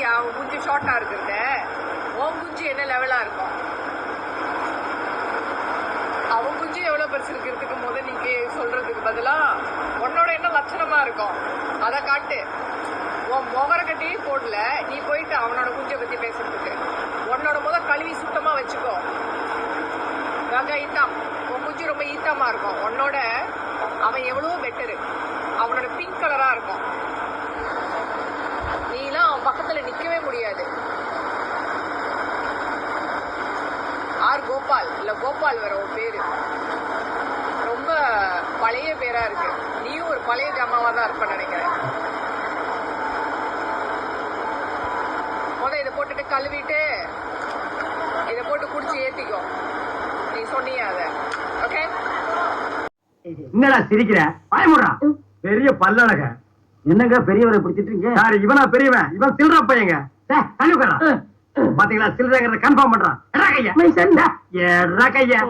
பாத்தியா அவன் குஞ்சு ஷார்ட்டா இருக்கிறத? உன் குஞ்சு என்ன லெவலா இருக்கும்? அவன் குஞ்சு எவ்வளவு பெருசு இருக்கிறதுக்கு போது நீ சொல்றதுக்கு பதிலா உன்னோட என்ன லட்சணமா இருக்கும் அதை காட்டு. உன் முகர கட்டியே போடல, நீ போயிட்டு அவனோட குஞ்சை பத்தி பேசுறதுக்கு. உன்னோட கழுவி சுத்தமா வச்சுக்கோ. ஈத்தாம் உன் குஞ்சு ரொம்ப ஈத்தாமா இருக்கும். உன்னோட அவன் எவ்வளவோ பெட்டரு. அவனோட பிங்க் கலரா இருக்கும். நீலாம் அவன் பக்கத்துல நிக்கவே முடியாது. ஆர் கோபால் இல்ல கோபால் வேற உன் பேரு. ரொம்ப பழைய பேரா இருக்கு. நீயும் ஒரு பழைய ஜாமாவா தான் இருப்ப நினைக்கிறேன். இதை போட்டுட்டு கழுவிட்டு இதை போட்டு குடிச்சு ஏத்திக்கோ. நீ சொன்னியா அத? ஓகே. என்னடா சிரிக்கிற? பயமுறா பெரிய பல்லழக. என்னங்க பெரியவரை பிடிச்சிட்டு இருக்கீங்க? யாரு இவனா பெரியவன்? இவன் சில்ற பையங்க. பாத்தீங்களா சில்றங்கிறத கன்ஃபார்ம் பண்றான். எடா கையா, எடா கையா.